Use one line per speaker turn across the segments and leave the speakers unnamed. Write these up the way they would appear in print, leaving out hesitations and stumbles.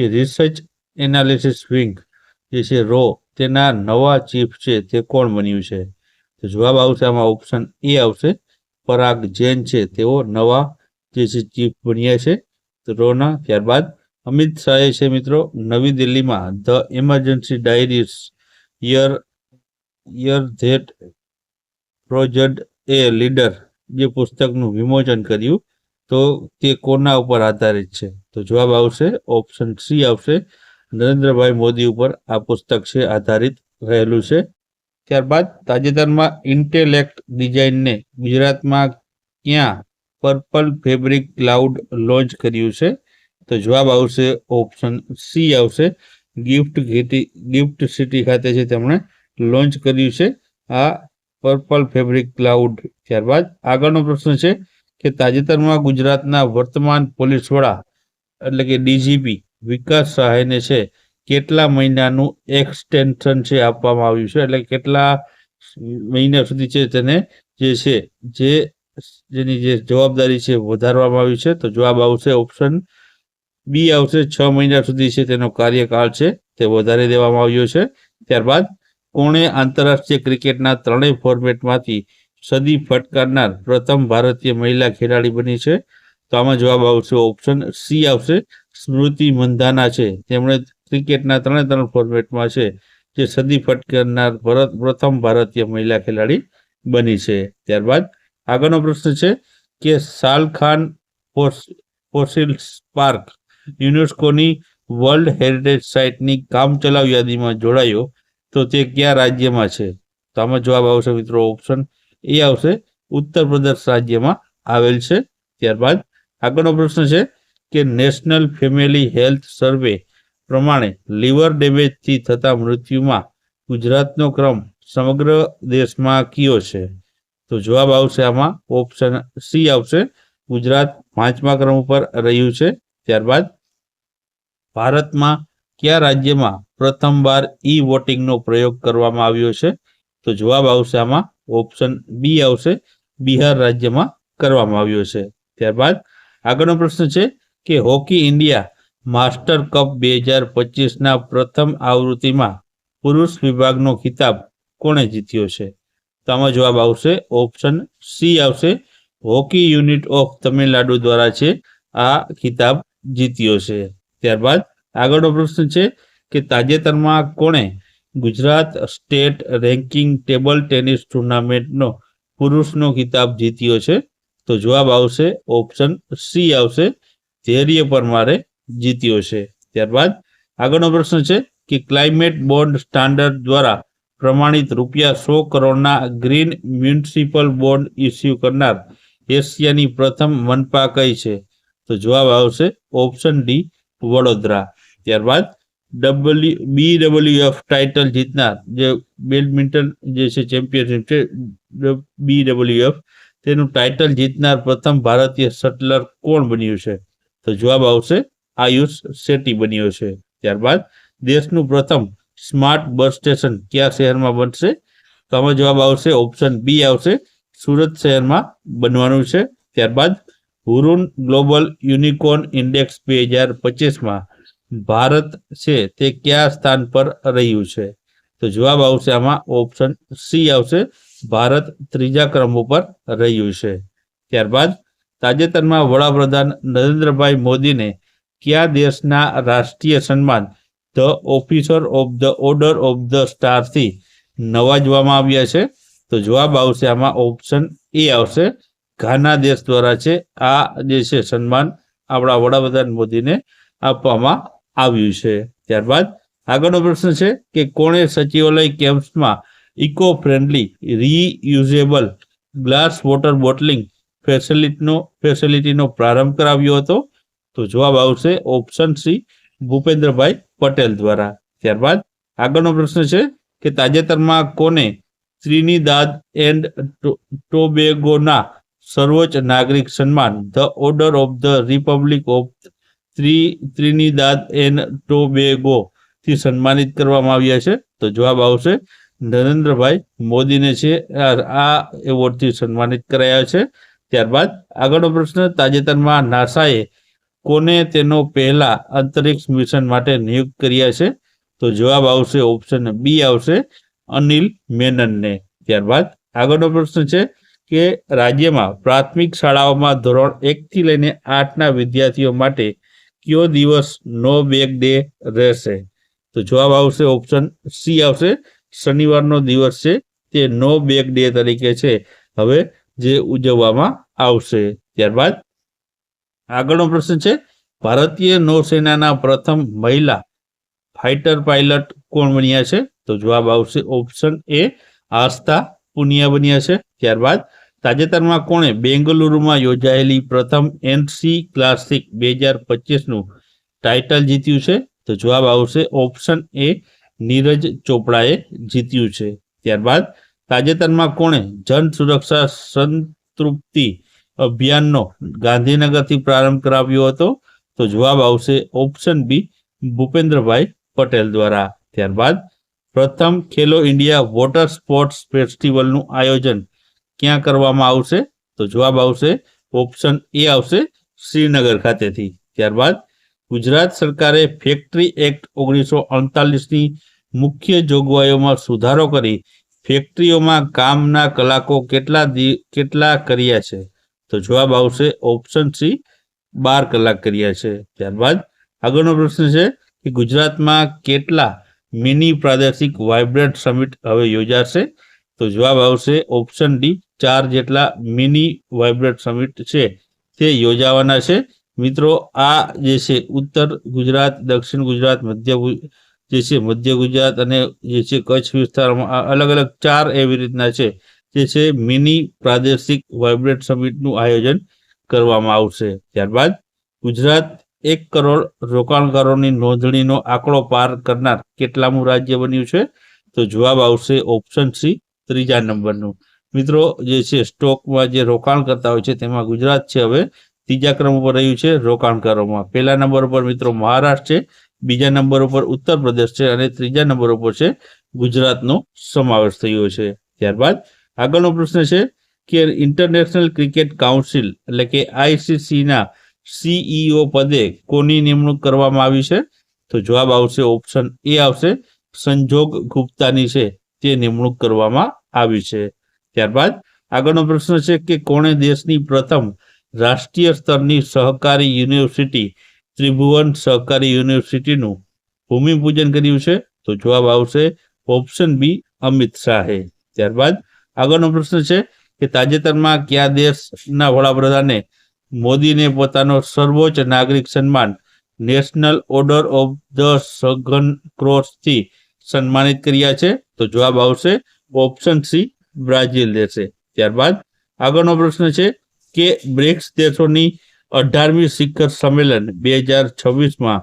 કે research analysis wing જે છે રો તેના નવા ચીફ છે તે કોણ બન્યું છે? તો જવાબ આવશે આમાં ઓપ્શન એ આવશે, પરાગ જૈન છે તેઓ નવા જે છે ચીફ બન્યા છે તો રોના. ત્યારબાદ અમિત શાહે છે મિત્રો નવી દિલ્હીમાં the emergency diaries year that forged a leader જે પુસ્તકનું વિમોચન કર્યું તો તે કોના ઉપર આધારિત છે? તો જવાબ આવશે ઓપ્શન સી આવશે, નરેન્દ્રભાઈ મોદી ઉપર આ પુસ્તક છે આધારિત રહેલું છે. ત્યારબાદ તાજેતરમાં ઇન્ટેલેક્ટ ડિઝાઇનને ગુજરાતમાં ક્યાં પર્પલ ફેબ્રિક ક્લાઉડ લોન્ચ કર્યું છે? તો જવાબ આવશે ઓપ્શન સી આવશે, ગિફ્ટ સિટી ખાતે છે તેમણે લોન્ચ કર્યું છે આ પર્પલ ફેબ્રિક ક્લાઉડ. ત્યારબાદ આગળનો પ્રશ્ન છે કે તાજેતરમાં ગુજરાતના વર્તમાન પોલીસ વડા એટલે કે ડીજીપી વિકાસ સહાયને છે કેટલા મહિનાનું એક્સટેન્શન છે આપવામાં આવ્યું છે, એટલે કેટલા મહિના સુધી છે તેને જેની જે જવાબદારી છે વધારવામાં આવી છે? તો જવાબ આવશે ઓપ્શન બી આવશે, 6 મહિના સુધી છે તેનો કાર્યકાળ છે તે વધારી દેવામાં આવ્યો છે. ત્યારબાદ કોણે આંતરરાષ્ટ્રીય ક્રિકેટના ત્રણેય ફોર્મેટમાંથી સદી ફટકારનાર પ્રથમ ભારતીય મહિલા ખેલાડી બની છે? તો આમાં જવાબ આવશે ઓપ્શન સી આવશે, સ્મૃતિ મંધાના છે તેમણે ક્રિકેટના ત્રણ ફોર્મેટમાં છે જે સદી ફટકારનાર પ્રથમ ભારતીય મહિલા ખેલાડી બની છે. ત્યારબાદ આગળનો પ્રશ્ન છે કે સાલખાન ફોસિલ્સ પાર્ક યુનેસ્કોની વર્લ્ડ હેરિટેજ સાઇટની કામચલાઉ યાદીમાં જોડાયો તો તે કયા રાજ્યમાં છે? તો આમાં જવાબ આવશે મિત્રો ઓપ્શન એ આવશે, ઉત્તર પ્રદેશ રાજ્યમાં આવેલ છે. ત્યારબાદ આગળનો પ્રશ્ન છે કે નેશનલ ફેમિલી હેલ્થ સર્વે પ્રમાણે લીવર ડેમેજથી થતા મૃત્યુમાં ગુજરાતનો ક્રમ સમગ્ર દેશમાં કયો છે? તો જવાબ આવશે આમાં ઓપ્શન સી આવશે, ગુજરાત 5મા ક્રમ ઉપર રહ્યું છે. ત્યારબાદ ભારતમાં કયા રાજ્યમાં પ્રથમવાર ઈ વોટિંગનો પ્રયોગ કરવામાં આવ્યો છે? તો જવાબ આવશે આમાં ઓપ્શન બી આવશે, બિહાર રાજ્યમાં કરવામાં આવ્યો છે. ત્યારબાદ આગળનો પ્રશ્ન છે કે હોકી ઇન્ડિયા માસ્ટર કપ 2025ના પ્રથમ આવૃત્તિમાં પુરુષ વિભાગનો ખિતાબ કોણે જીત્યો છે? તો આમાં જવાબ આવશે ઓપ્શન સી આવશે, હોકી યુનિટ ઓફ તમિલનાડુ દ્વારા છે આ ખિતાબ જીત્યો છે. ત્યારબાદ આગળનો પ્રશ્ન છે કે તાજેતરમાં કોણે Gujarat state ranking table tennis ટુર્નામેન્ટનો પુરુષનો ખિતાબ જીત્યો છે? તો જવાબ આવશે ઓપ્શન સી આવશે, ધૈર્ય પરમારે જીત્યો છે. ત્યારબાદ આગળનો પ્રશ્ન છે કે ક્લાઇમેટ બોન્ડ સ્ટાન્ડર્ડ દ્વારા પ્રમાણિત ₹100 કરોડના ગ્રીન મ્યુનિસિપલ બોન્ડ ઇસ્યુ કરનાર એશિયાની પ્રથમ મનપા કઈ છે? તો જવાબ આવશે ઓપ્શન ડી, વડોદરા. ત્યારબાદ BWF ટાઇટલ જીતનાર જે બેડમિન્ટન જે છે ચેમ્પિયનશિપ છે BWF તેનું ટાઇટલ જીતનાર પ્રથમ ભારતીય શટલર કોણ બન્યું છે? તો જવાબ આવશે આયુષ શેટ્ટી બન્યો છે. ત્યારબાદ દેશનું પ્રથમ સ્માર્ટ બસ સ્ટેશન કયા શહેરમાં બનશે? તો આમાં જવાબ આવશે ઓપ્શન બી આવશે, સુરત શહેરમાં બનવાનું છે. ત્યારબાદ હુરુન ગ્લોબલ યુનિકોર્ન ઇન્ડેક્સ 2025માં ભારત છે તે કયા સ્થાન પર રહ્યું છે? તો જવાબ આવશે આમાં ઓપ્શન સી આવશે, ભારત 3જા ક્રમ ઉપર રહ્યું છે. ત્યારબાદ તાજેતરમાં વડાપ્રધાન નરેન્દ્રભાઈ મોદીને કયા દેશના રાષ્ટ્રીય સન્માન the officer of the order of the સ્ટારથી નવાજવામાં આવ્યા છે? તો જવાબ આવશે આમાં ઓપ્શન એ આવશે, ઘાના દેશ દ્વારા છે આ જે છે સન્માન આપણા વડાપ્રધાન મોદીને આપવામાં આવ્યું છે. ત્યારબાદ આગળનો પ્રશ્ન છે કે કોણે સચિવાલય કેમ્પ્સમાં eco friendly reusable glass water bottling ફેસિલિટીનો પ્રારંભ કરાવ્યો હતો? તો જવાબ આવશે ઓપ્શન સી, ભૂપેન્દ્રભાઈ પટેલ દ્વારા. ત્યારબાદ આગળનો પ્રશ્ન છે કે તાજેતરમાં કોને ત્રિનિદાદ એન્ડ ટોબેગોના સર્વોચ્ચ નાગરિક સન્માન the order of the Republic of ત્રિનિદાદ and Tobago થી સન્માનિત કરવામાં આવ્યા છે? તો જવાબ આવશે નરેન્દ્રભાઈ મોદીને છે આ એવોર્ડથી સન્માનિત કરાયા છે. ત્યારબાદ આગળનો પ્રશ્ન, તાજેતરમાં નાસાએ કોને તેનો પહેલા અંતરિક્ષ મિશન માટે નિયુક્ત કર્યા છે? તો જવાબ આવશે ઓપ્શન બી આવશે અનિલ મેનનને. ત્યારબાદ આગળનો પ્રશ્ન છે કે રાજ્યમાં પ્રાથમિક શાળાઓમાં ધોરણ 1 થી લઈને 8ના વિદ્યાર્થીઓ માટે કયો દિવસ નો બેગ ડે રહેશે? તો જવાબ આવશે ઓપ્શન સી આવશે શનિવારનો દિવસ છે તે નો બેગ ડે તરીકે છે હવે જે ઉજવવામાં આવશે. ત્યારબાદ આગળનો પ્રશ્ન છે ભારતીય નૌસેનાના પ્રથમ મહિલા ફાઇટર પાયલટ કોણ બન્યા છે? તો જવાબ આવશે ઓપ્શન એ આસ્થા પુનિયા બન્યા છે. ત્યારબાદ તાજેતરમાં કોણે બેંગલુરુમાં યોજાયેલી પ્રથમ એનસી ક્લાસિક 2025નું ટાઇટલ જીત્યું છે? તો જવાબ આવશે ઓપ્શન એ નીરજ ચોપડાએ જીત્યું છે. ત્યારબાદ તાજેતરમાં કોણે જન સુરક્ષા સંતૃપ્તિ અભિયાનનો ગાંધીનગરથી પ્રારંભ કરાવ્યો હતો? તો જવાબ આવશે ઓપ્શન બી ભૂપેન્દ્રભાઈ પટેલ દ્વારા. ત્યારબાદ પ્રથમ ખેલો ઇન્ડિયા વોટર સ્પોર્ટ્સ ફેસ્ટિવલનું આયોજન ક્યાં કરવામાં આવશે? તો જવાબ આવશે ઓપ્શન એ આવશે શ્રીનગર ખાતેથી. ત્યારબાદ ગુજરાત સરકારે ફેક્ટરી એક્ટ 1948ની મુખ્ય જોગવાઈઓમાં સુધારો કરી ફેક્ટરીઓમાં કામના કલાકો કેટલા કર્યા છે? તો જવાબ આવશે ઓપ્શન સી 12 કલાક કર્યા છે. ત્યારબાદ આગળનો પ્રશ્ન છે કે ગુજરાતમાં કેટલા મિની પ્રાદેશિક વાઇબ્રન્ટ સમિટ હવે યોજાશે? તો જવાબ આવશે ઓપ્શન ડી 4 જેટલા મિની વાઇબ્રન્ટ સમિટ છે તે યોજાવાના છે. મિત્રો આ જે છે ઉત્તર ગુજરાત, દક્ષિણ ગુજરાત, મધ્ય ગુજરાત અને જે છે કચ્છ વિસ્તારમાં અલગ અલગ 4 એવી રીતના છે જે છે મિની પ્રાદેશિક વાઇબ્રન્ટ સમિટનું આયોજન કરવામાં આવશે. ત્યારબાદ ગુજરાત 1 કરોડ રોકાણકારોની નોંધણીનો આંકડો પાર કરનાર કેટલામું રાજ્ય બન્યું છે? તો જવાબ આવશે ઓપ્શન સી 3જા નંબરનું. મિત્રો જે છે સ્ટોકમાં જે રોકાણ કરતા હોય છે તેમાં ગુજરાત છે હવે 3જા ક્રમ ઉપર રહ્યું છે રોકાણકારોમાં. પહેલા નંબર ઉપર મિત્રો મહારાષ્ટ્ર છે, બીજા નંબર ઉપર ઉત્તર પ્રદેશ છે અને 3જા નંબર ઉપર છે ગુજરાતનો સમાવેશ થયો છે. ત્યારબાદ આગળનો પ્રશ્ન છે કે ઇન્ટરનેશનલ ક્રિકેટ કાઉન્સિલ એટલે કે આઈસીસીના સીઈઓ પદે કોની નિમણૂક કરવામાં આવી છે? તો જવાબ આવશે ઓપ્શન એ આવશે સંજોગ ગુપ્તાની છે તે નિમણૂક કરવામાં આવી છે. ત્યારબાદ આગળનો પ્રશ્ન છે કે કોણે દેશની પ્રથમ રાષ્ટ્રીય સ્તરની સહકારી યુનિવર્સિટી ત્રિભુવન સહકારી યુનિવર્સિટીનું ભૂમિપૂજન કર્યું છે? તો જવાબ આવશે ઓપ્શન બી અમિત શાહે. ત્યારબાદ આગળનો પ્રશ્ન છે કે તાજેતરમાં કયા દેશના વડાપ્રધાને મોદીને પોતાનો સર્વોચ્ચ નાગરિક સન્માન નેશનલ ઓર્ડર ઓફ ધ સઘન ક્રોસથી સન્માનિત કર્યા છે? તો જવાબ આવશે ઓપ્શન સી બ્રાઝિલ દેશે. ત્યારબાદ આગળનો પ્રશ્ન છે કે બ્રિક્સ દેશોની 18મી શિખર સંમેલન 2026માં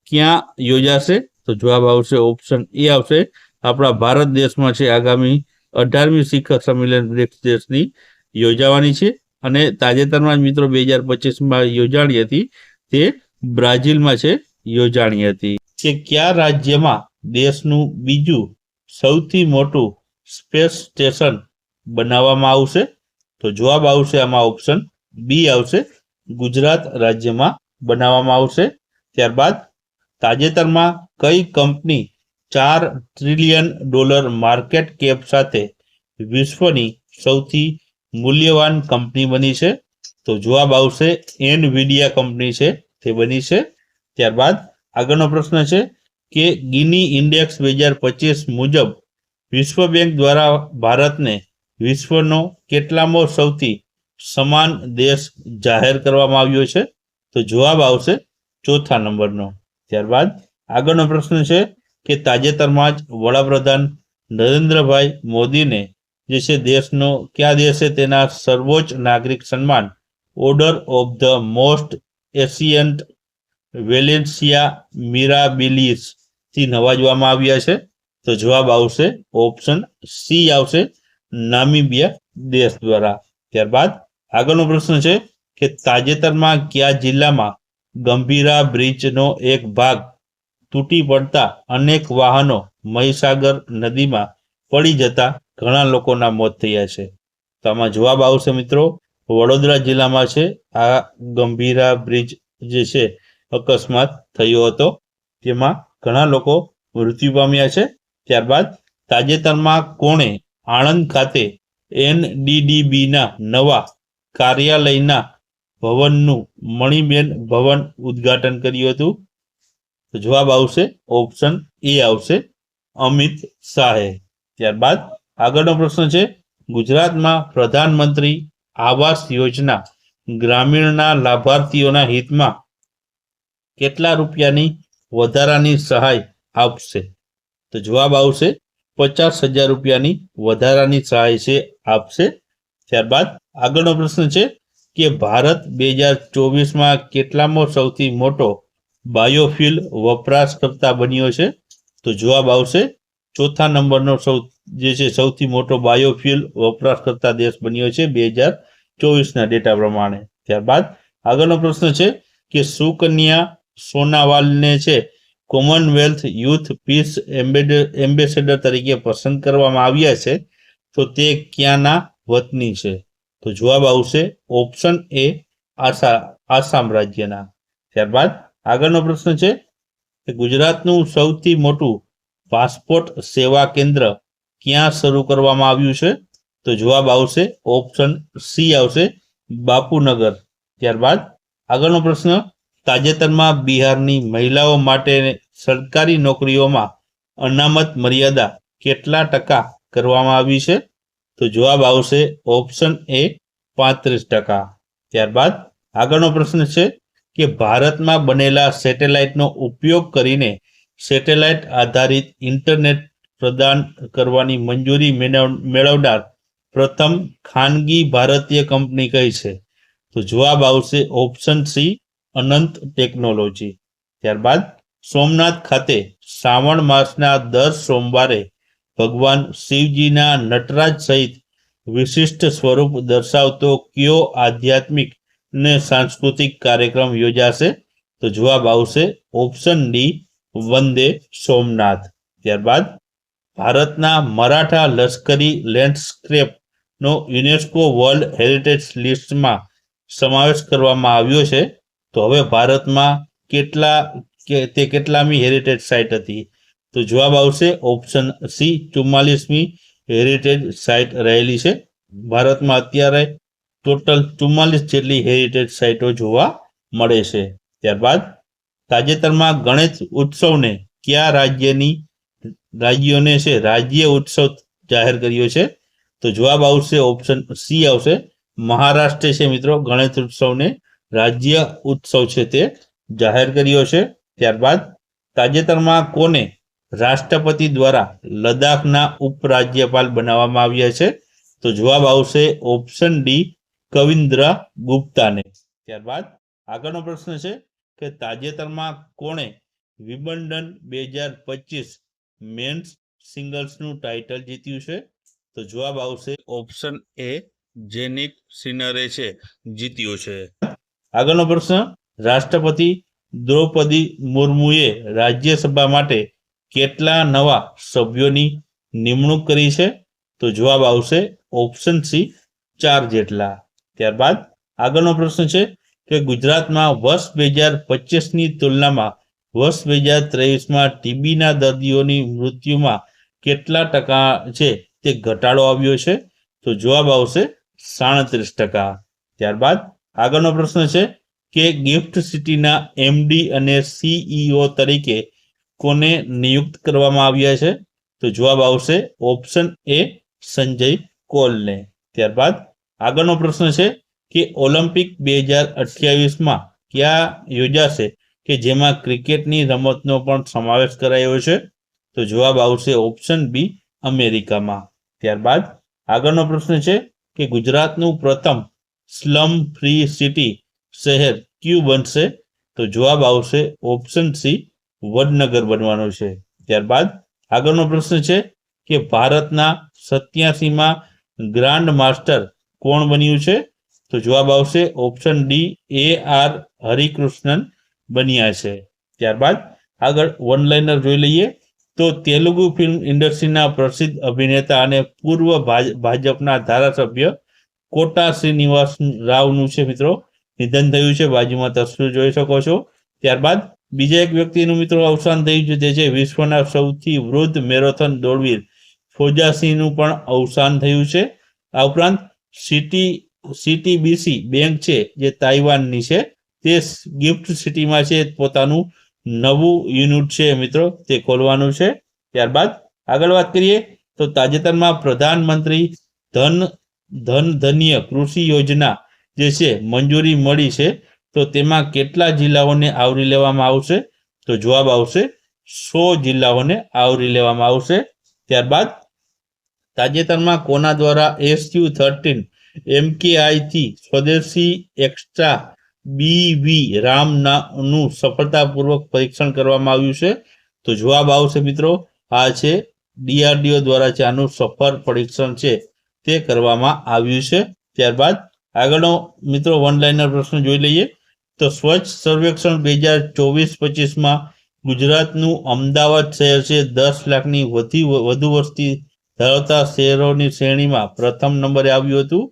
ક્યાં યોજાશે? તો જવાબ આવશે ઓપ્શન એ આવશે આપણા ભારત દેશમાં છે. આગામી 18મી શિખર સંમેલન બ્રિક્સ દેશની યોજાવાની છે અને તાજેતરમાં જ મિત્રો 2025માં યોજાણી હતી તે બ્રાઝિલમાં છે યોજાણી હતી. કે કયા રાજ્યમાં દેશનું બીજું સૌથી મોટું સ્પેસ સ્ટેશન બનાવવામાં આવશે? તો જવાબ આવશે આમાં ઓપ્શન બી આવશે ગુજરાત રાજ્યમાં બનાવવામાં આવશે. ત્યારબાદ તાજેતરમાં કઈ કંપની $4 ટ્રિલિયન માર્કેટ કેપ સાથે વિશ્વની સૌથી મૂલ્યવાન કંપની બની છે? તો જવાબ આવશે એનવીડિયા કંપની છે તે બની છે. ત્યારબાદ આગળનો પ્રશ્ન છે કે ગિની ઇન્ડેક્સ 2025 મુજબ વિશ્વ બેંક દ્વારા ભારતને વિશ્વનો કેટલામો સૌથી સમાન દેશ જાહેર કરવામાં આવ્યો છે? તો જવાબ આવશે 4થા નંબરનો. ત્યારબાદ આગળનો પ્રશ્ન છે કે તાજેતરમાં જ વડાપ્રધાન નરેન્દ્રભાઈ મોદીને જે છે દેશનો કયા દેશે તેના સર્વોચ્ચ નાગરિક સન્માન order of the most ancient Welwitschia mirabilis થી નવાજવામાં આવ્યા છે? તો જવાબ આવશે ઓપ્શન સી આવશે નામીબિયા દેશ દ્વારા. ત્યારબાદ આગળનો પ્રશ્ન છે કે તાજેતરમાં કયા જિલ્લામાં ગંભીરા બ્રિજનો એક ભાગ તૂટી પડતા અનેક વાહનો મહીસાગર નદીમાં પડી જતા ઘણા લોકોના મોત થયા છે? તો આમાં જવાબ આવશે મિત્રો વડોદરા જિલ્લામાં છે આ ગંભીરા બ્રિજ જે છે અકસ્માત થયો હતો, જેમાં ઘણા લોકો મૃત્યુ પામ્યા છે. ત્યારબાદ તાજેતરમાં કોણે આણંદ ખાતે NDDBના નવા કાર્યાલયના ભવનનું મણિબેન ભવન ઉદ્ઘાટન કર્યું હતું? તો જવાબ આવશે ઓપ્શન એ આવશે અમિત શાહે. ત્યારબાદ આગળનો પ્રશ્ન છે, ગુજરાતમાં પ્રધાનમંત્રી આવાસ યોજના ગ્રામીણના લાભાર્થીઓના હિતમાં કેટલા રૂપિયાની વધારાની સહાય આપશે? તો જવાબ આવશે 50,000 રૂપિયાની વધારાની સહાય છે આપશે. ત્યારબાદ આગળનો પ્રશ્ન છે કે ભારત 2024માં કેટલામો સૌથી મોટો બાયોફ્યુલ વપરાશકર્તા બન્યો છે? તો જવાબ આવશે ચોથા નંબરનો સૌથી મોટો બાયોફ્યુલ વપરાશકર્તા દેશ બન્યો છે 2024ના ડેટા પ્રમાણે. ત્યારબાદ આગળનો પ્રશ્ન છે કે સુકન્યા સોનાવાલને છે કોમનવેલ્થ યુથ પીસ એમ્બેસેડર તરીકે પસંદ કરવામાં આવ્યા છે, તો તે ક્યાંના વતની છે? તો જવાબ આવશે ઓપ્શન એ આસામ રાજ્યના. ત્યારબાદ આગળનો પ્રશ્ન છે કે ગુજરાતનું સૌથી મોટું પાસપોર્ટ સેવા કેન્દ્ર ક્યાં શરૂ કરવામાં આવ્યું છે? તો જવાબ આવશે ઓપ્શન સી આવશે બાપુનગર. ત્યારબાદ આગળનો પ્રશ્ન, તાજેતરમાં બિહારની મહિલાઓ માટે સરકારી નોકરીઓમાં અનામત મર્યાદા કેટલા ટકા કરવામાં આવી છે? તો જવાબ આવશે ઓપ્શન એ 35%. ત્યારબાદ આગળનો પ્રશ્ન છે કે ભારતમાં બનેલા સેટેલાઇટનો ઉપયોગ કરીને સેટેલાઇટ આધારિત ઇન્ટરનેટ પ્રદાન કરવાની મંજૂરી મેળવનાર પ્રથમ ખાનગી ભારતીય કંપની કઈ છે? તો જવાબ આવશે ઓપ્શન સી અનંત ટેકનોલોજી. ત્યારબાદ સોમનાથ ખાતે શ્રાવણ માસના દર સોમવારે ભગવાન શિવજીના નટરાજ સહિત વિશિષ્ટ સ્વરૂપ દર્શાવતો કયો આધ્યાત્મિક ને સાંસ્કૃતિક કાર્યક્રમ યોજાશે? તો જવાબ આવશે ઓપ્શન ડી વંદે સોમનાથ. ત્યારબાદ ભારતના મરાઠા લશ્કરી લેન્ડસ્કેપનો યુનેસ્કો વર્લ્ડ હેરિટેજ લિસ્ટમાં સમાવેશ કરવામાં આવ્યો છે, તો હવે ભારતમાં કેટલામી હેરિટેજ સાઇટ હતી? તો જવાબ આવશે ઓપ્શન સી 44મી હેરિટેજ સાઇટ રહેલી છે. ભારતમાં અત્યારે ટોટલ 44 જેટલી હેરિટેજ સાઇટો જોવા મળે છે. ત્યારબાદ તાજેતરમાં ગણેશ ઉત્સવને કયા રાજ્યોને છે રાજ્ય ઉત્સવ જાહેર કર્યો છે? તો જવાબ આવશે ઓપ્શન સી આવશે મહારાષ્ટ્ર છે મિત્રો ગણેશ ઉત્સવને રાજ્ય ઉત્સવ છે તે જાહેર કર્યો છે. ત્યારબાદ તાજેતરમાં કોને રાષ્ટ્રપતિ દ્વારા લદ્દાખના ઉપરાજ્યપાલ બનાવવામાં આવ્યા છે? તો જવાબ આવશે ઓપ્શન ડી કવિન્દ્ર ગુપ્તાને. ત્યારબાદ આગળનો પ્રશ્ન છે કે તાજેતરમાં કોણે વિમ્બલ્ડન 2025 મેન્સ સિંગલ્સનું ટાઇટલ જીત્યું છે? તો જવાબ આવશે ઓપ્શન એ જેનિક સિનરે છે જીત્યો છે. આગળનો પ્રશ્ન, રાષ્ટ્રપતિ દ્રૌપદી મુર્મુએ રાજ્યસભા માટે કેટલા નવા સભ્યોની નિમણૂક કરી છે? તો જવાબ આવશે ઓપ્શન સી 4 જેટલા. ત્યારબાદ આગળનો પ્રશ્ન છે કે ગુજરાતમાં વર્ષ 2025ની તુલનામાં વર્ષ 2023માં ટીબીના દર્દીઓની મૃત્યુમાં કેટલા ટકા છે તે ઘટાડો આવ્યો છે? તો જવાબ આવશે 37%. ત્યારબાદ આગળનો પ્રશ્ન છે કે ગિફ્ટ સિટીના એમડી અને સીઈઓ તરીકે કોને નિયુક્ત કરવામાં આવ્યા છે? તો જવાબ આવશે ઓપ્શન એ સંજય કોલને. ત્યારબાદ આગળનો પ્રશ્ન છે કે ઓલિમ્પિક 2028માં ક્યાં યોજાશે કે જેમાં ક્રિકેટની રમતનો પણ સમાવેશ કરાયો છે? તો જવાબ આવશે ઓપ્શન બી અમેરિકામાં. ત્યારબાદ આગળનો પ્રશ્ન છે કે ગુજરાતનું પ્રથમ સ્લમ ફ્રી સિટી શહેર કયું બનશે? તો જવાબ આવશે ઓપ્શન સી વડનગર બનવાનો છે. ત્યારબાદ આગળનો પ્રશ્ન છે કે ભારતના 87માં ગ્રાન્ડ માસ્ટર કોણ બન્યું છે? તો જવાબ આવશે ઓપ્શન ડી AR હરિકૃષ્ણન બન્યા છે. ત્યારબાદ આગળ વન લાઇનર જોઈ લઈએ તો તેલુગુ ફિલ્મ ઇન્ડસ્ટ્રીના પ્રસિદ્ધ અભિનેતા અને પૂર્વ ભાજપના ધારાસભ્ય કોટા શ્રીનિવાસ રાવનું છે મિત્રો નિધન થયું છે. બાજુમાં તસવીર જોઈ શકો છો. ત્યારબાદ બીજા એક વ્યક્તિનું મિત્રો અવસાન થયું છે, તે છે વિશ્વના સૌથી વૃદ્ધ મેરેથોન દોડવીર ફોજાસિંહનું પણ અવસાન થયું છે. આ ઉપરાંત સીટીબીસી બેંક છે જે તાઇવાનની છે, તે ગિફ્ટ સિટીમાં છે પોતાનું નવું યુનિટ છે મિત્રો તે ખોલવાનું છે. ત્યારબાદ આગળ વાત કરીએ તો તાજેતરમાં પ્રધાનમંત્રી ધન્ય કૃષિ યોજના જે છે મંજૂરી મળી છે, તો તેમાં કેટલા જિલ્લાઓને આવરી લેવામાં આવશે? તો જવાબ આવશે 100 જિલ્લાઓને આવરી લેવામાં આવશે. ત્યારબાદ તાજેતરમાં કોના દ્વારા SU-13 MKI થી સ્વદેશી એક્સ્ટ્રા BV રામનું સફળતાપૂર્વક પરીક્ષણ કરવામાં આવ્યું છે? તો જવાબ આવશે મિત્રો આ છે DRDO દ્વારા છે આનું સફળ પરીક્ષણ છે તે કરવામાં આવ્યું છે. ત્યારબાદ આગળનો મિત્રો વન લાઇનર પ્રશ્ન જોઈ લઈએ તો સ્વચ્છ સર્વેક્ષણ 2024-25માં ગુજરાતનું અમદાવાદ શહેર છે 10 લાખની વધુ વસ્તી ધરાવતા શહેરોની શ્રેણીમાં પ્રથમ નંબરે આવ્યું હતું.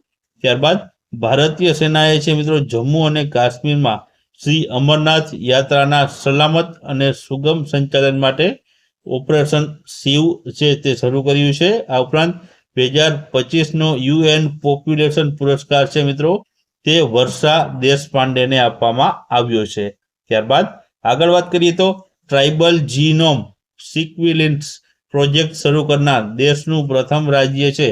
ત્યારબાદ ભારતીય સેનાએ છે મિત્રો જમ્મુ અને કાશ્મીરમાં શ્રી અમરનાથ યાત્રાના સલામત અને સુગમ સંચાલન માટે ઓપરેશન શિવ છે તે શરૂ કર્યું છે. આ ઉપરાંત 2025નો UN પોપ્યુલેશન પુરસ્કાર છે મિત્રો તે વર્ષા દેશપાંડેને આપવામાં આવ્યો છે. ત્યારબાદ આગળ વાત કરીએ તો ટ્રાઇબલ જીનોમ સિક્વિલિન્સ પ્રોજેક્ટ શરૂ કરનાર દેશનું પ્રથમ રાજ્ય છે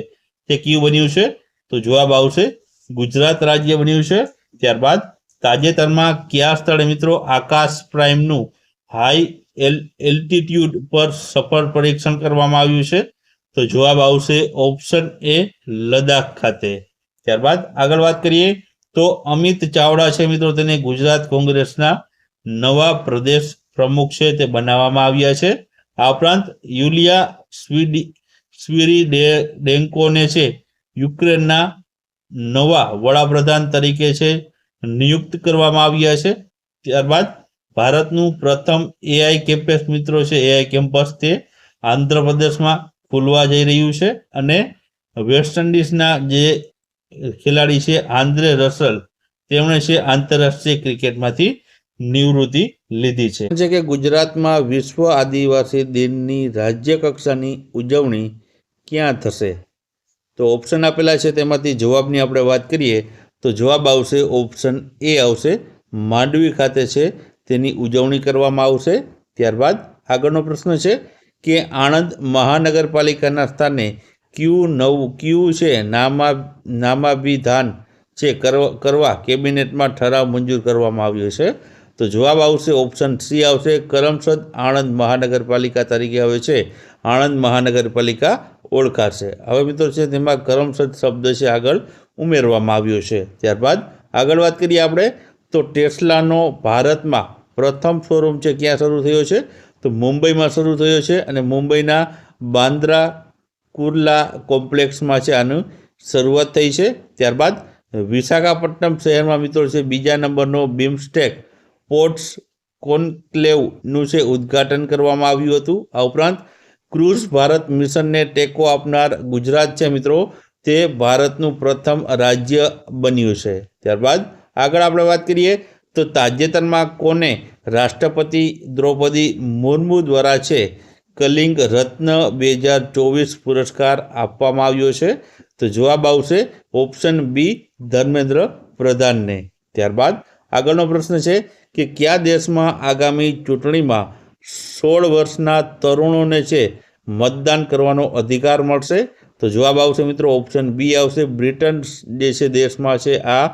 તે કયું બન્યું છે? તો જવાબ આવશે ગુજરાત રાજ્ય બન્યું છે. ત્યારબાદ તાજેતરમાં કયા સ્થળે મિત્રો આકાશ પ્રાઇમનું હાઈ એલ્ટિટ્યુડ પર સફળ પરીક્ષણ કરવામાં આવ્યું છે? તો જવાબ આવશે ઓપ્શન એ લદ્દાખ ખાતે. ત્યારબાદ આગળ વાત કરીએ તો અમિત ચાવડા છે મિત્રો તેને ગુજરાત કોંગ્રેસના નવા પ્રદેશ પ્રમુખ છે તે બનાવવામાં આવ્યા છે. આ ઉપરાંત યુલિયા સ્વિરીડેન્કોને છે યુક્રેનના નવા વડાપ્રધાન તરીકે છે નિયુક્ત કરવામાં આવ્યા છે. ત્યારબાદ ભારતનું પ્રથમ AI કેમ્પસ મિત્રો છે AI કેમ્પસ તે આંધ્રપ્રદેશમાં ખુલવા જઈ રહ્યું છે અને વેસ્ટ ઇન્ડિઝના જે ખેલાડી છે આંદ્રે રસલ તેમણે છે આંતરરાષ્ટ્રીય ક્રિકેટમાંથી નિવૃત્તિ લીધી છે કે ગુજરાતમાં વિશ્વ આદિવાસી દિનની રાજ્ય કક્ષાની ઉજવણી ક્યાં થશે? તો ઓપ્શન આપેલા છે તેમાંથી જવાબની આપણે વાત કરીએ તો જવાબ આવશે ઓપ્શન એ આવશે માંડવી ખાતે છે તેની ઉજવણી કરવામાં આવશે. ત્યારબાદ આગળનો પ્રશ્ન છે કે આણંદ મહાનગરપાલિકાના સ્થાને કયું છે નામાભિધાન છે કરવા કેબિનેટમાં ઠરાવ મંજૂર કરવામાં આવ્યો છે? તો જવાબ આવશે ઓપ્શન સી આવશે કરમસદ આણંદ મહાનગરપાલિકા તરીકે હવે છે આણંદ મહાનગરપાલિકા ઓળખાશે. હવે મિત્રો છે તેમાં કરમસદ શબ્દ છે આગળ ઉમેરવામાં આવ્યો છે. ત્યારબાદ આગળ વાત કરીએ આપણે તો ટેસ્લાનો ભારતમાં પ્રથમ શોરૂમ છે ક્યાં શરૂ થયો છે? તો મુંબઈમાં શરૂ થયો છે અને મુંબઈના બાંદ્રા કુર્લા કોમ્પ્લેક્સમાં છે આનું શરૂઆત થઈ છે. ત્યારબાદ વિશાખાપટ્ટનમ શહેરમાં મિત્રો છે બીજા નંબરનો બિમસ્ટેક પોર્ટ્સ કોન્ક્લેવનું છે ઉદ્ઘાટન કરવામાં આવ્યું હતું. આ ઉપરાંત ક્રુઝ ભારત મિશનને ટેકો આપનાર ગુજરાત છે મિત્રો તે ભારતનું પ્રથમ રાજ્ય બન્યું છે. ત્યારબાદ આગળ આપણે વાત કરીએ તો તાજેતરમાં કોને રાષ્ટ્રપતિ દ્રૌપદી મુર્મુ દ્વારા છે કલિંગ રત્ન 2024 પુરસ્કાર આપવામાં આવ્યો છે? તો જવાબ આવશે ઓપ્શન બી ધર્મેન્દ્ર પ્રધાનને. ત્યારબાદ આગળનો પ્રશ્ન છે કે કયા દેશમાં આગામી ચૂંટણીમાં 16 વર્ષના તરુણોને છે મતદાન કરવાનો અધિકાર મળશે? તો જવાબ આવશે મિત્રો ઓપ્શન બી આવશે બ્રિટન જે છે દેશમાં છે આ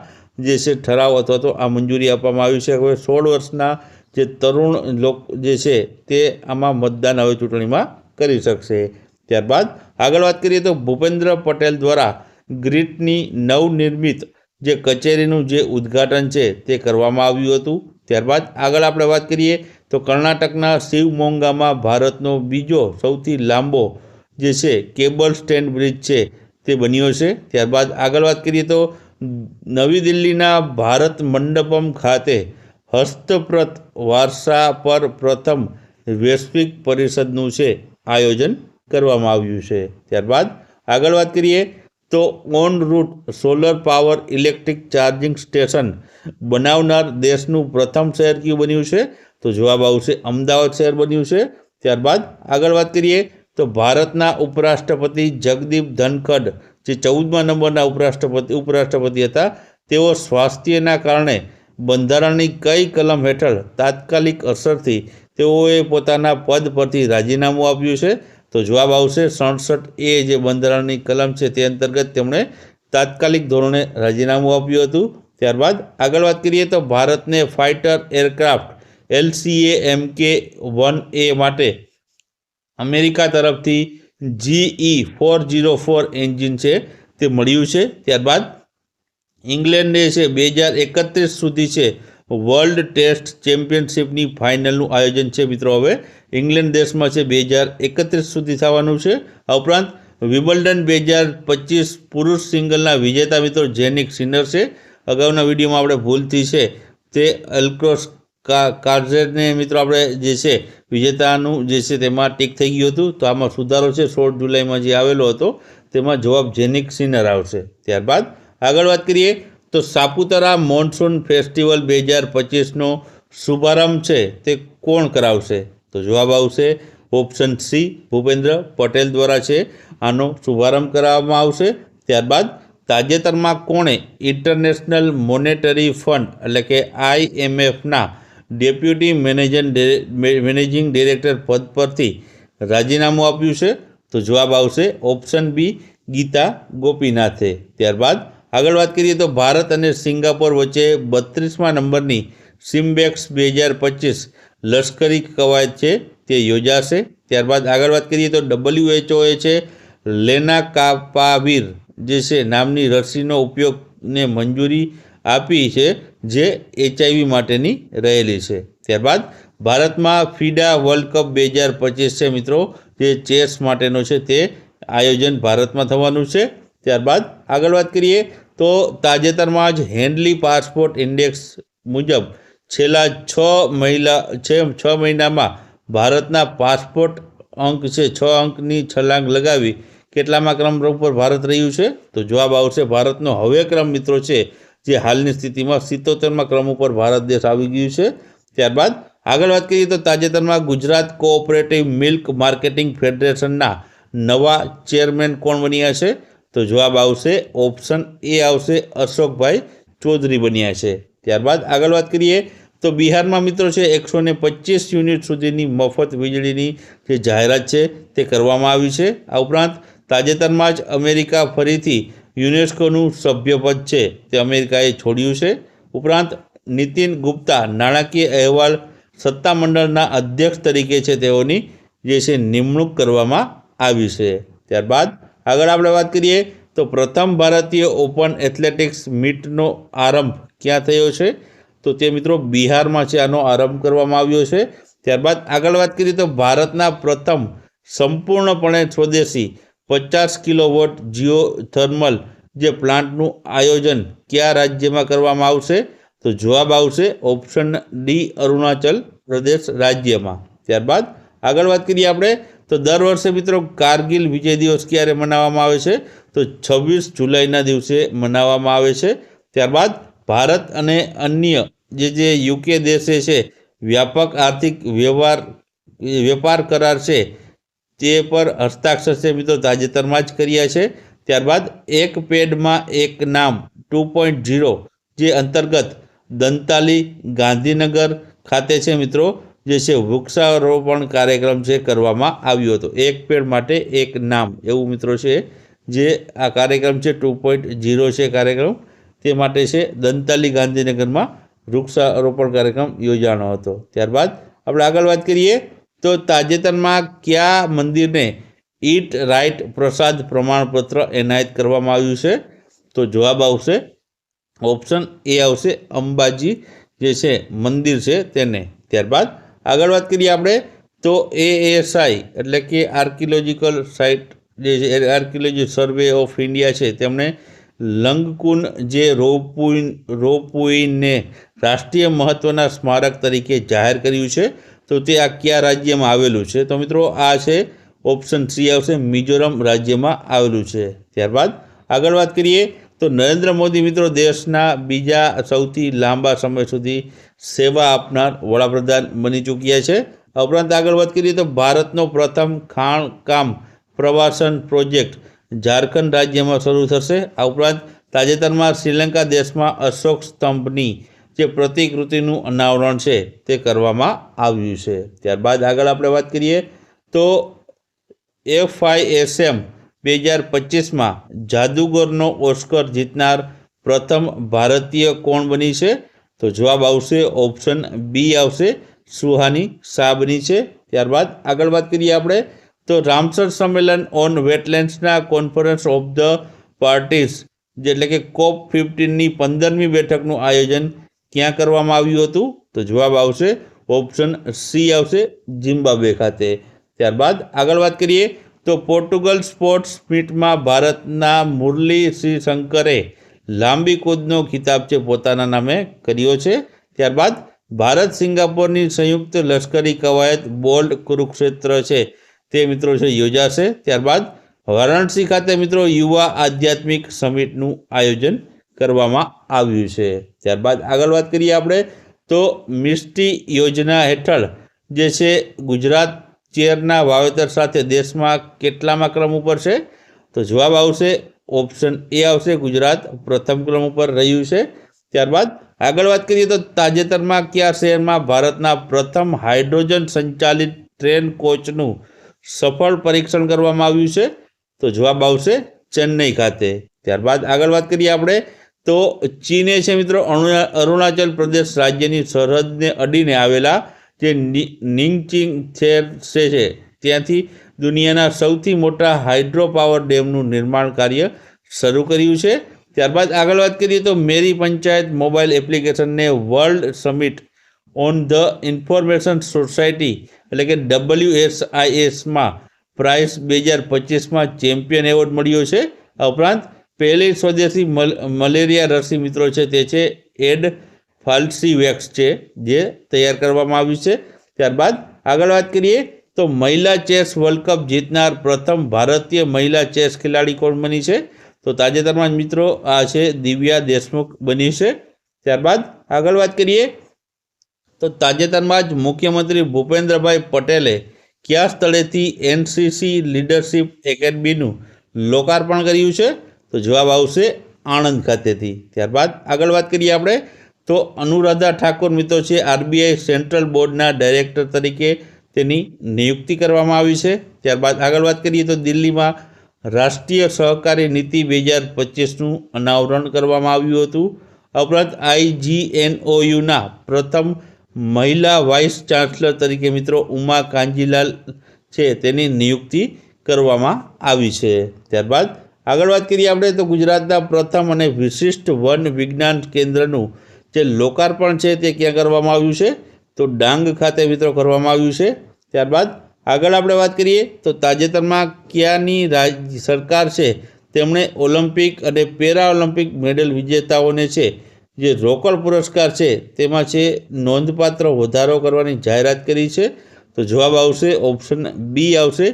જે છે ઠરાવ અથવા તો આ મંજૂરી આપવામાં આવી છે. હવે 16 વર્ષના જે તરુણ લોકો જે છે તે આમાં મતદાન હવે ચૂંટણીમાં કરી શકશે. ત્યારબાદ આગળ વાત કરીએ તો ભૂપેન્દ્ર પટેલ દ્વારા ગ્રીટની નવનિર્મિત જે કચેરીનું જે ઉદ્ઘાટન છે તે કરવામાં આવ્યું હતું. ત્યારબાદ આગળ આપણે વાત કરીએ તો કર્ણાટકના શિવમોગામાં ભારતનો બીજો સૌથી લાંબો જે છે કેબલ સ્ટેન્ડ બ્રિજ છે તે બન્યો છે. ત્યારબાદ આગળ વાત કરીએ તો નવી દિલ્હીના ભારત મંડપમ ખાતે હસ્તપ્રત વારસા પર પ્રથમ વૈશ્વિક પરિષદનું છે આયોજન કરવામાં આવ્યું છે. ત્યારબાદ આગળ વાત કરીએ તો on route solar power electric charging station બનાવનાર દેશનું પ્રથમ શહેર કયું બન્યું છે? તો જવાબ આવશે અમદાવાદ શહેર બન્યું છે. ત્યારબાદ આગળ વાત કરીએ તો ભારતના ઉપરાષ્ટ્રપતિ જગદીપ ધનખડ જે 14મા નંબરના ઉપરાષ્ટ્રપતિ હતા, તેઓ સ્વાસ્થ્યના કારણે બંધારણની કઈ કલમ હેઠળ તાત્કાલિક અસરથી તેઓએ પોતાના પદ પરથી રાજીનામું આપ્યું છે? તો જવાબ આવશે 67A જે બંધારણની કલમ છે તે અંતર્ગત તેમણે તાત્કાલિક ધોરણે રાજીનામું આપ્યું હતું. ત્યારબાદ આગળ વાત કરીએ તો ભારતને ફાઇટર એરક્રાફ્ટ LCA-MK-1A માટે અમેરિકા તરફથી GE-404 એન્જિન છે તે મળ્યું છે. ત્યારબાદ ઇંગ્લેન્ડે છે 2031 સુધી છે વર્લ્ડ ટેસ્ટ ચેમ્પિયનશિપની ફાઇનલનું આયોજન છે મિત્રો હવે ઇંગ્લેન્ડ દેશમાં છે 2031 સુધી થવાનું છે. આ ઉપરાંત વિમ્બલ્ડન 2025 પુરુષ સિંગલના વિજેતા મિત્રો જેનિક સિનર છે. અગાઉના વિડીયોમાં આપણે ભૂલથી છે તે એલ્ક્રોસ કાર્ઝેટને મિત્રો આપણે જે છે વિજેતાનું જે છે તેમાં ટીક થઈ ગયું હતું, તો આમાં સુધારો છે 16 જુલાઈમાં જે આવેલો હતો તેમાં જવાબ જેનિક સિનર આવશે. ત્યારબાદ આગળ વાત કરીએ તો સાપુતારા મોન્સૂન ફેસ્ટિવલ 2025નો શુભારંભ છે તે કોણ કરાવશે? તો જવાબ આવશે ઓપ્શન સી ભૂપેન્દ્ર પટેલ દ્વારા છે આનો શુભારંભ કરાવવામાં આવશે. ત્યારબાદ તાજેતરમાં કોણે ઇન્ટરનેશનલ મોનેટરી ફંડ એટલે કે IMFના ડેપ્યુટી મેનેજિંગ ડિરેક્ટર પદ પરથી રાજીનામું આપ્યું છે? તો જવાબ આવશે ઓપ્શન બી ગીતા ગોપીનાથે. ત્યારબાદ આગળ વાત કરીએ તો ભારત અને સિંગાપોર વચ્ચે 32મા નંબરની સિમ્બેક્સ 2025 લશ્કરી કવાયત છે તે યોજાશે. ત્યારબાદ આગળ વાત કરીએ તો WHO છે લેનાકાપાવીર જે છે નામની રસીનો ઉપયોગને મંજૂરી આપી છે જે HIV માટેની રહેલી છે. ત્યારબાદ ભારતમાં ફીડા વર્લ્ડ કપ 2025 છે મિત્રો જે ચેસ માટેનો છે તે આયોજન ભારતમાં થવાનું છે. ત્યારબાદ આગળ વાત કરીએ તો તાજેતરમાં જ હેન્ડલી પાસપોર્ટ ઇન્ડેક્સ મુજબ છેલ્લા 6 મહિનામાં ભારતના પાસપોર્ટ અંક છે 6 અંકની છલાંગ લગાવી કેટલામા ક્રમ ઉપર ભારત રહ્યું છે? તો જવાબ આવશે ભારતનો હવે ક્રમ મિત્રો છે જે હાલની સ્થિતિમાં 77મા ક્રમ ઉપર ભારત દેશ આવી ગયું છે. ત્યારબાદ આગળ વાત કરીએ તો તાજેતરમાં ગુજરાત કોઓપરેટિવ મિલ્ક માર્કેટિંગ ફેડરેશનના નવા ચેરમેન કોણ બન્યા છે? તો જવાબ આવશે ઓપ્શન એ આવશે અશોકભાઈ ચૌધરી બન્યા છે. ત્યારબાદ આગળ વાત કરીએ તો બિહારમાં મિત્રો છે 125 યુનિટ સુધીની મફત વીજળીની જે જાહેરાત છે તે કરવામાં આવી છે. આ ઉપરાંત તાજેતરમાં જ અમેરિકા ફરીથી યુનેસ્કોનું સભ્યપદ છે તે અમેરિકાએ છોડ્યું છે. ઉપરાંત નીતિન ગુપ્તા નાણાકીય અહેવાલ સત્તામંડળના અધ્યક્ષ તરીકે છે તેઓની જે છે નિમણૂક કરવામાં આવી છે. ત્યારબાદ આગળ આપણે વાત કરીએ તો પ્રથમ ભારતીય ઓપન એથ્લેટિક્સ મીટનો આરંભ ક્યાં થયો છે? તો તે મિત્રો બિહારમાં છે આનો આરંભ કરવામાં આવ્યો છે. ત્યારબાદ આગળ વાત કરીએ તો ભારતના પ્રથમ સંપૂર્ણપણે સ્વદેશી 50 કિલોવોટ જીઓથર્મલ જે પ્લાન્ટનું આયોજન કયા રાજ્યમાં કરવામાં આવશે? તો જવાબ આવશે ઓપ્શન ડી અરુણાચલ પ્રદેશ રાજ્યમાં. ત્યારબાદ આગળ વાત કરીએ આપણે તો દર વર્ષે મિત્રો કારગિલ વિજય દિવસ ક્યારે મનાવવામાં આવે છે? તો 26 જુલાઈના દિવસે મનાવવામાં આવે છે. ત્યારબાદ ભારત અને અન્ય જે યુકે દેશે છે વ્યાપક આર્થિક વેપાર કરાર છે તે પર હસ્તાક્ષર છે મિત્રો તાજેતરમાં જ કર્યા છે. ત્યારબાદ એક પેડમાં એક નામ 2.0 જે અંતર્ગત દંતાલી ગાંધીનગર ખાતે છે મિત્રો જે છે વૃક્ષારોપણ કાર્યક્રમ છે કરવામાં આવ્યો હતો. એક પેડ માટે એક નામ એવું મિત્રો છે જે આ કાર્યક્રમ છે 2.0 છે કાર્યક્રમ તે માટે છે દંતાલી ગાંધીનગરમાં વૃક્ષારોપણ કાર્યક્રમ યોજાનો હતો. ત્યારબાદ આપણે આગળ વાત કરીએ તો તાજેતરમાં કયા મંદિરને ઈટ રાઇટ પ્રસાદ પ્રમાણપત્ર એનાયત કરવામાં આવ્યું છે? તો જવાબ આવશે ઓપ્શન એ આવશે અંબાજી જે છે મંદિર છે તેને. ત્યારબાદ આગળ વાત કરીએ આપણે તો ASI એટલે કે આર્કિયોલોજીકલ સાઇટ જે છે આર્કિયોલોજી સર્વે ઓફ ઇન્ડિયા છે તેમણે લંગકુન જે રોપવેને રાષ્ટ્રીય મહત્ત્વના સ્મારક તરીકે જાહેર કર્યું છે. તો તે આ કયા રાજ્યમાં આવેલું છે? તો મિત્રો આ છે ઓપ્શન સી આવશે મિઝોરમ રાજ્યમાં આવેલું છે. ત્યારબાદ આગળ વાત કરીએ તો નરેન્દ્ર મોદી મિત્રો દેશના બીજા સૌથી લાંબા સમય સુધી સેવા આપનાર વડાપ્રધાન બની ચૂક્યા છે. ઉપરાંત આગળ વાત કરીએ તો ભારતનો પ્રથમ ખાણકામ પ્રવાસન પ્રોજેક્ટ ઝારખંડ રાજ્યમાં શરૂ થશે. આ ઉપરાંત તાજેતરમાં શ્રીલંકા દેશમાં અશોક સ્તંભની જે પ્રતિકૃતિનું અનાવરણ છે તે કરવામાં આવ્યું છે. ત્યારબાદ આગળ આપણે વાત કરીએ તો FISM 2025માં જાદુગરનો ઓસ્કર જીતનાર પ્રથમ ભારતીય કોણ બની છે? તો જવાબ આવશે ઓપ્શન બી આવશે, સુહાની શાહ બની છે. ત્યારબાદ આગળ વાત કરીએ આપણે તો રામસર સંમેલન ઓન વેટલેન્ડ્સના કોન્ફરન્સ ઓફ ધ પાર્ટીઝ એટલે કે COP15ની 15મી બેઠકનું આયોજન ક્યાં કરવામાં આવ્યું હતું? તો જવાબ આવશે ઓપ્શન સી આવશે, ઝિમ્બાબ્વે ખાતે. ત્યારબાદ આગળ વાત કરીએ તો પોર્ટુગલ સ્પોર્ટ્સ મીટમાં ભારતના મુરલી શ્રીશંકરે લાંબી કૂદનો ખિતાબ છે પોતાના નામે કર્યો છે. ત્યારબાદ ભારત સિંગાપોરની સંયુક્ત લશ્કરી કવાયત બોલ્ડ કુરુક્ષેત્ર છે તે મિત્રો છે યોજાશે. ત્યારબાદ વારાણસી ખાતે મિત્રો યુવા આધ્યાત્મિક સમિટનું આયોજન કરવામાં આવ્યું છે. ત્યારબાદ આગળ વાત કરીએ આપણે તો મિસ્ટી યોજના હેઠળ જે છે ગુજરાત ચેરના વાવેતર સાથે દેશમાં કેટલામાં ક્રમ ઉપર છે? તો જવાબ આવશે ઓપ્શન એ આવશે, ગુજરાત પ્રથમ ક્રમ ઉપર રહ્યું છે. ત્યારબાદ આગળ વાત કરીએ તો તાજેતરમાં કયા શહેરમાં ભારતના પ્રથમ હાઇડ્રોજન સંચાલિત ટ્રેન કોચનું સફળ પરીક્ષણ કરવામાં આવ્યું છે? તો જવાબ આવશે ચેન્નઈ ખાતે. ત્યારબાદ આગળ વાત કરીએ આપણે તો ચીને છે મિત્રો અરુણાચલ પ્રદેશ રાજ્યની સરહદને અડીને આવેલા જે નિંગચિંગ છે ત્યાંથી દુનિયાના સૌથી મોટા હાઇડ્રો પાવર ડેમનું નિર્માણ કાર્ય શરૂ કર્યું છે. ત્યારબાદ આગળ વાત કરીએ તો મેરી પંચાયત મોબાઈલ એપ્લિકેશનને world summit on the information society એટલે કે WSISમાં પ્રાઇસ 2025માં ચેમ્પિયન એવોર્ડ મળ્યો છે. આ ઉપરાંત પહેલી સ્વદેશી મલેરિયા રસી મિત્રો છે તે છે એડફાલ્સીવેક્સ છે જે તૈયાર કરવામાં આવ્યું છે. ત્યારબાદ આગળ વાત કરીએ તો મહિલા ચેસ વર્લ્ડ કપ જીતનાર પ્રથમ ભારતીય મહિલા ચેસ ખેલાડી કોણ બની છે? તો તાજેતરમાં જ મિત્રો આ છે દિવ્યા દેશમુખ બની છે. ત્યારબાદ આગળ વાત કરીએ તો તાજેતરમાં જ મુખ્યમંત્રી ભૂપેન્દ્રભાઈ પટેલે કયા સ્થળેથી NCC લીડરશિપ એકેડમીનું લોકાર્પણ કર્યું છે? તો જવાબ આવશે આણંદ ખાતેથી. ત્યારબાદ આગળ વાત કરીએ આપણે તો અનુરાધા ઠાકુર મિત્રો છે RBI સેન્ટ્રલ બોર્ડના ડાયરેક્ટર તરીકે તેની નિયુક્તિ કરવામાં આવી છે. ત્યારબાદ આગળ વાત કરીએ તો દિલ્હીમાં રાષ્ટ્રીય સહકારી નીતિ 2025નું અનાવરણ કરવામાં આવ્યું હતું. આ ઉપરાંત IGNOUના પ્રથમ મહિલા વાઇસ ચાન્સલર તરીકે મિત્રો ઉમા કાંજીલાલ છે તેની નિયુક્તિ કરવામાં આવી છે. ત્યારબાદ આગળ વાત કરીએ આપણે તો ગુજરાતના પ્રથમ અને વિશિષ્ટ વન વિજ્ઞાન કેન્દ્રનું જે લોકાર્પણ છે તે ક્યાં કરવામાં આવ્યું છે? તો ડાંગ ખાતે મિત્રો કરવામાં આવ્યું છે. ત્યારબાદ આગળ આપણે વાત કરીએ તો તાજેતરમાં ક્યાંની રાજ્ય સરકાર છે તેમણે ઓલિમ્પિક અને પેરા ઓલિમ્પિક મેડલ વિજેતાઓને છે જે રોકડ પુરસ્કાર છે તેમાં છે નોંધપાત્ર વધારો કરવાની જાહેરાત કરી છે. તો જવાબ આવશે ઓપ્શન બી આવશે,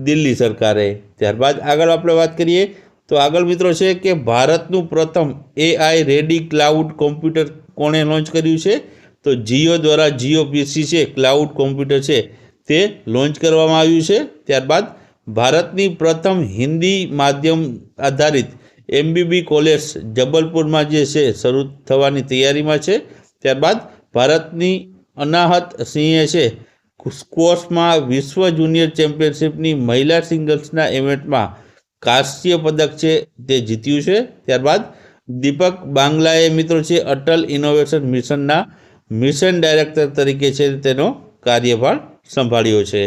દિલ્હી સરકારે. ત્યારબાદ આગળ આપણે વાત કરીએ તો આગળ મિત્રો છે કે ભારતનું પ્રથમ AI રેડી ક્લાઉડ કોમ્પ્યુટર કોણે લોન્ચ કર્યું છે? તો જીઓ દ્વારા જીઓ PC છે ક્લાઉડ કોમ્પ્યુટર છે તે લોન્ચ કરવામાં આવ્યું છે. ત્યારબાદ ભારતની પ્રથમ હિન્દી માધ્યમ આધારિત MBB કોલેજ જબલપુરમાં જે છે શરૂ થવાની તૈયારીમાં છે. ત્યારબાદ ભારતની અનાહત સિંહે છે સ્ક્વોશમાં વિશ્વ જુનિયર ચેમ્પિયનશિપની મહિલા સિંગલ્સના ઇવેન્ટમાં કાંસ્ય પદક છે તે જીત્યું છે. ત્યારબાદ દીપક બાંગ્લાએ મિત્રો છે અટલ ઇનોવેશન મિશનના મિશન ડાયરેક્ટર તરીકે છે તેનો કાર્યભાર સંભાળ્યો છે.